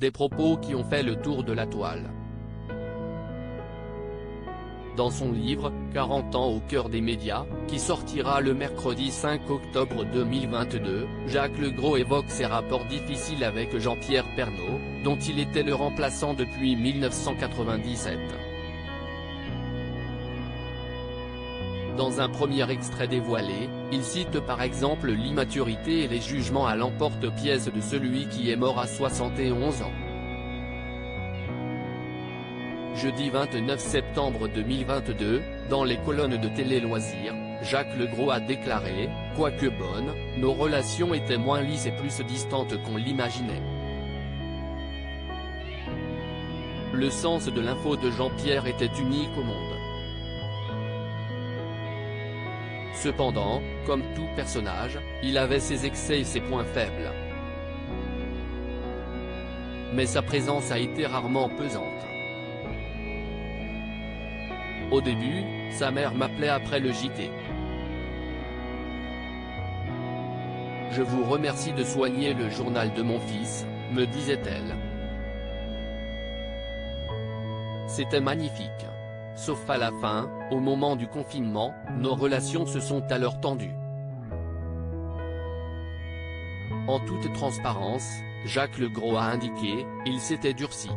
Des propos qui ont fait le tour de la toile. Dans son livre « 40 ans au cœur des médias », qui sortira le mercredi 5 octobre 2022, Jacques Legros évoque ses rapports difficiles avec Jean-Pierre Pernaut, dont il était le remplaçant depuis 1997. Dans un premier extrait dévoilé, il cite par exemple l'immaturité et les jugements à l'emporte-pièce de celui qui est mort à 71 ans. Jeudi 29 septembre 2022, dans les colonnes de Télé Loisirs, Jacques Legros a déclaré « Quoique bonnes, nos relations étaient moins lisses et plus distantes qu'on l'imaginait. » Le sens de l'info de Jean-Pierre était unique au monde. Cependant, comme tout personnage, il avait ses excès et ses points faibles. Mais sa présence a été rarement pesante. Au début, sa mère m'appelait après le JT. « Je vous remercie de soigner le journal de mon fils », me disait-elle. C'était magnifique. Sauf à la fin, au moment du confinement, nos relations se sont alors tendues. En toute transparence, Jacques Legros a indiqué, il s'était durci.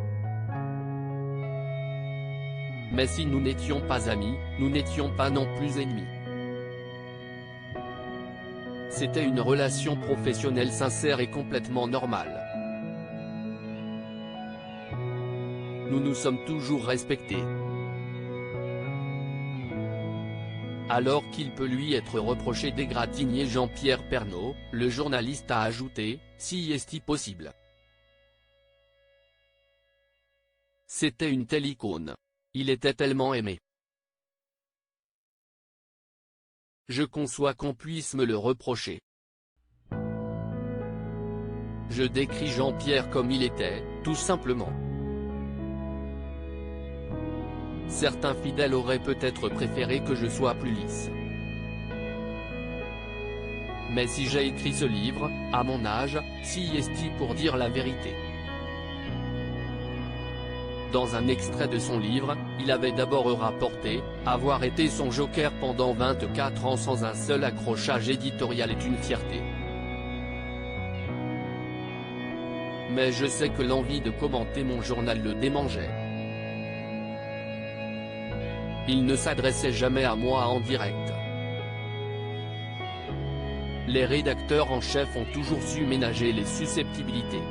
Mais si nous n'étions pas amis, nous n'étions pas non plus ennemis. C'était une relation professionnelle sincère et complètement normale. Nous nous sommes toujours respectés. Alors qu'il peut lui être reproché d'égratigner Jean-Pierre Pernaut, le journaliste a ajouté, si est-il possible. C'était une telle icône. Il était tellement aimé. Je conçois qu'on puisse me le reprocher. Je décris Jean-Pierre comme il était, tout simplement. Certains fidèles auraient peut-être préféré que je sois plus lisse. Mais si j'ai écrit ce livre, à mon âge, si est-il pour dire la vérité. Dans un extrait de son livre, il avait d'abord rapporté, avoir été son joker pendant 24 ans sans un seul accrochage éditorial est une fierté. Mais je sais que l'envie de commenter mon journal le démangeait. Il ne s'adressait jamais à moi en direct. Les rédacteurs en chef ont toujours su ménager les susceptibilités.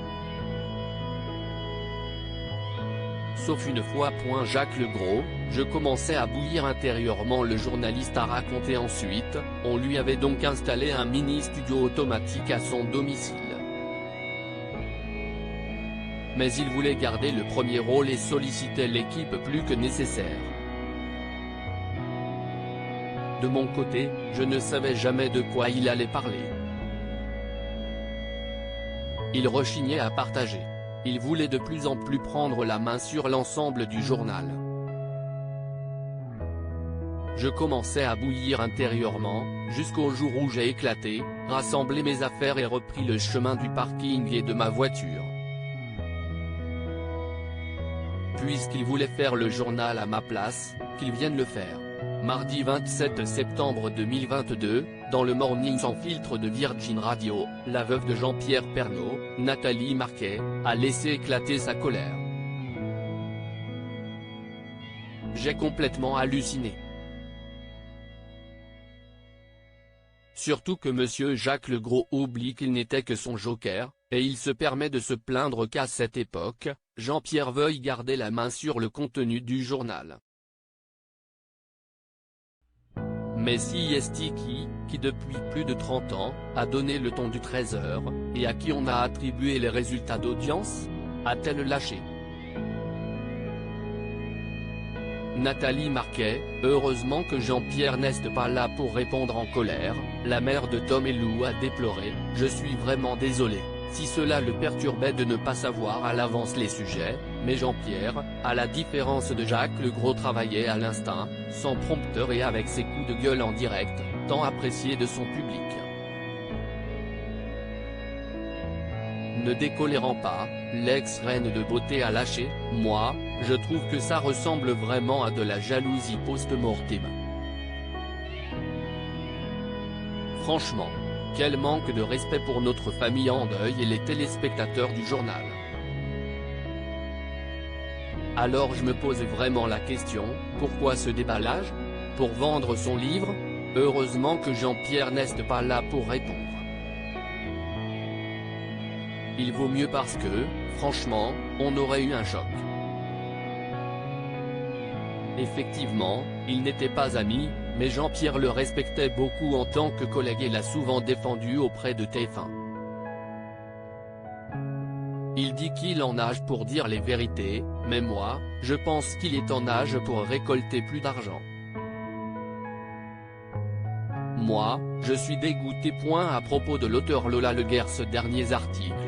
Sauf une fois. Jacques Legros, je commençais à bouillir intérieurement. Le journaliste a raconté ensuite, on lui avait donc installé un mini-studio automatique à son domicile. Mais il voulait garder le premier rôle et sollicitait l'équipe plus que nécessaire. De mon côté, je ne savais jamais de quoi il allait parler. Il rechignait à partager. Il voulait de plus en plus prendre la main sur l'ensemble du journal. Je commençais à bouillir intérieurement, jusqu'au jour où j'ai éclaté, rassemblé mes affaires et repris le chemin du parking et de ma voiture. Puisqu'il voulait faire le journal à ma place, qu'il vienne le faire. Mardi 27 septembre 2022, dans le Morning sans filtre de Virgin Radio, la veuve de Jean-Pierre Pernaut, Nathalie Marquet, a laissé éclater sa colère. J'ai complètement halluciné. Surtout que monsieur Jacques Legros oublie qu'il n'était que son joker, et il se permet de se plaindre qu'à cette époque, Jean-Pierre veuille garder la main sur le contenu du journal. Mais si est-il qui depuis plus de 30 ans, a donné le ton du 13h, et à qui on a attribué les résultats d'audience, a-t-elle lâché? Nathalie Marquet, heureusement que Jean-Pierre n'est pas là pour répondre en colère, la mère de Tom et Lou a déploré, je suis vraiment désolé, si cela le perturbait de ne pas savoir à l'avance les sujets, mais Jean-Pierre, à la différence de Jacques Legros travaillait à l'instinct, sans prompteur et avec ses coups de gueule en direct, tant appréciés de son public. ne décolérant pas, l'ex-reine de beauté a lâché, moi, je trouve que ça ressemble vraiment à de la jalousie post-mortem. Franchement, quel manque de respect pour notre famille en deuil et les téléspectateurs du journal. Alors je me pose vraiment la question, pourquoi ce déballage? Pour vendre son livre? Heureusement que Jean-Pierre n'est pas là pour répondre. Il vaut mieux parce que, franchement, on aurait eu un choc. Effectivement, ils n'étaient pas amis, mais Jean-Pierre le respectait beaucoup en tant que collègue et l'a souvent défendu auprès de TF1. Il dit qu'il en âge pour dire les vérités, mais moi, je pense qu'il est en âge pour récolter plus d'argent. Moi, je suis dégoûté. À propos de l'auteur Lola Leguerre, ce dernier article.